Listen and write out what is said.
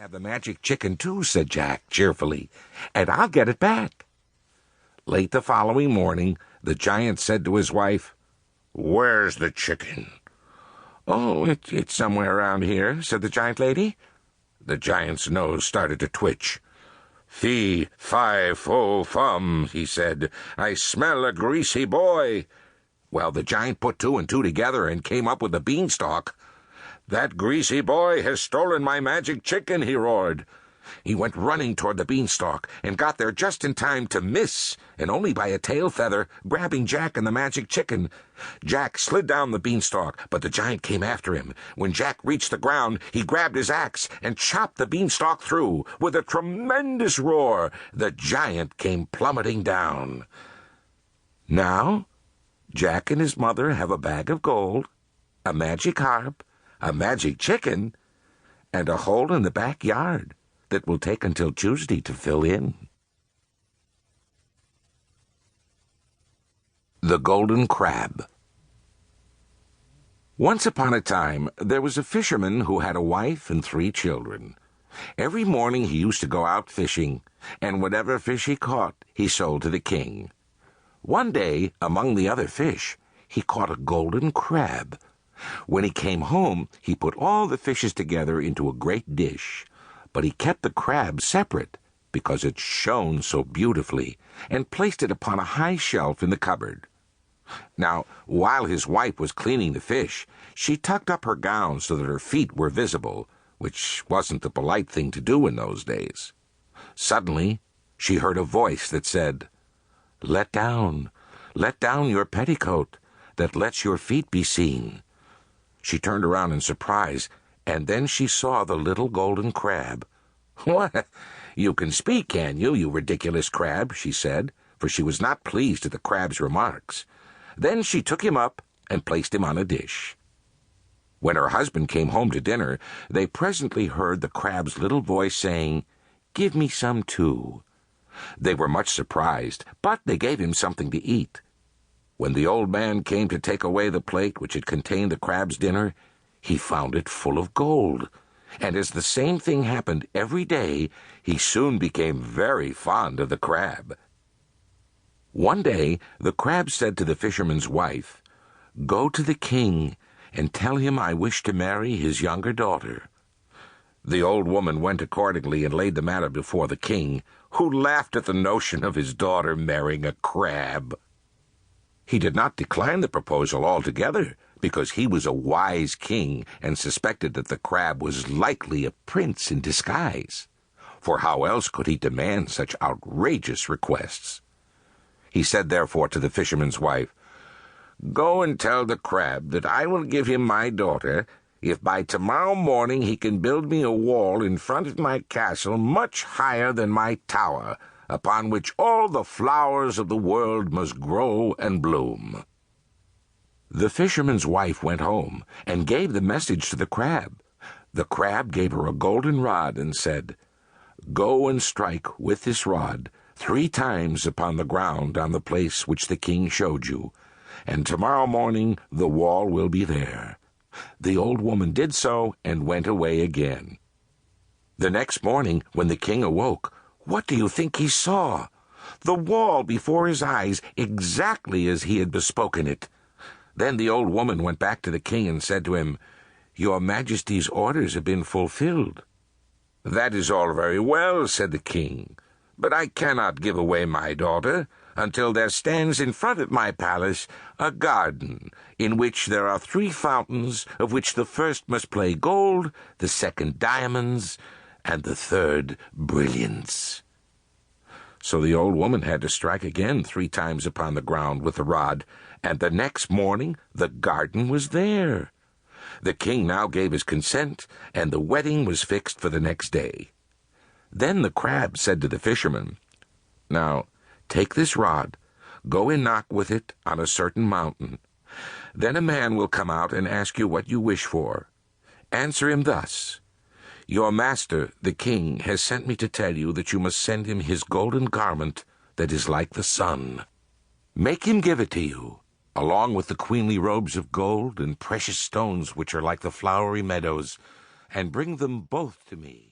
have the magic chicken too," said Jack cheerfully, "and I'll get it back." Late the following morning, the giant said to his wife, "Where's the chicken?" "Oh, it's somewhere around here," said the giant lady. The giant's nose started to twitch. "Fee, fi, fo, fum," he said. "I smell a greasy boy." Well, the giant put two and two together and came up with a beanstalk. "That greasy boy has stolen my magic chicken," he roared. He went running toward the beanstalk and got there just in time to miss, and only by a tail feather, grabbing Jack and the magic chicken. Jack slid down the beanstalk, but the giant came after him. When Jack reached the ground, he grabbed his axe and chopped the beanstalk through. With a tremendous roar, the giant came plummeting down. Now, Jack and his mother have a bag of gold, a magic harp, a magic chicken, and a hole in the backyard that will take until Tuesday to fill in. The Golden Crab. Once upon a time, there was a fisherman who had a wife and 3 children. Every morning he used to go out fishing, and whatever fish he caught, he sold to the king. One day, among the other fish, he caught a golden crab. When he came home, he put all the fishes together into a great dish, but he kept the crab separate because it shone so beautifully, and placed it upon a high shelf in the cupboard. Now, while his wife was cleaning the fish, she tucked up her gown so that her feet were visible, which wasn't the polite thing to do in those days. Suddenly, she heard a voice that said, let down your petticoat that lets your feet be seen." She turned around in surprise, and then she saw the little golden crab. "What? You can speak, can you, you ridiculous crab?" she said, for she was not pleased at the crab's remarks. Then she took him up and placed him on a dish. When her husband came home to dinner, they presently heard the crab's little voice saying, "Give me some too." They were much surprised, but they gave him something to eat. When the old man came to take away the plate which had contained the crab's dinner, he found it full of gold, and as the same thing happened every day, he soon became very fond of the crab. One day, the crab said to the fisherman's wife, "Go to the king and tell him I wish to marry his younger daughter." The old woman went accordingly and laid the matter before the king, who laughed at the notion of his daughter marrying a crab. He did not decline the proposal altogether, because he was a wise king and suspected that the crab was likely a prince in disguise. For how else could he demand such outrageous requests? He said therefore to the fisherman's wife, "Go and tell the crab that I will give him my daughter if by tomorrow morning he can build me a wall in front of my castle much higher than my tower, upon which all the flowers of the world must grow and bloom." The fisherman's wife went home and gave the message to the crab. The crab gave her a golden rod and said, "Go and strike with this rod 3 times upon the ground on the place which the king showed you, and tomorrow morning the wall will be there." The old woman did so and went away again. The next morning, when the king awoke, what do you think he saw? The wall before his eyes, exactly as he had bespoken it. Then the old woman went back to the king and said to him, "Your Majesty's orders have been fulfilled." "That is all very well," said the king, "but I cannot give away my daughter until there stands in front of my palace a garden in which there are 3 fountains, of which the first must play gold, the second diamonds, and the third brilliants." So the old woman had to strike again 3 times upon the ground with the rod, and the next morning the garden was there. The king now gave his consent, and the wedding was fixed for the next day. Then the crab said to the fisherman, "Now, take this rod, go and knock with it on a certain mountain. Then a man will come out and ask you what you wish for. Answer him thus: 'Your master, the king, has sent me to tell you that you must send him his golden garment that is like the sun. Make him give it to you, along with the queenly robes of gold and precious stones which are like the flowery meadows, and bring them both to me.'"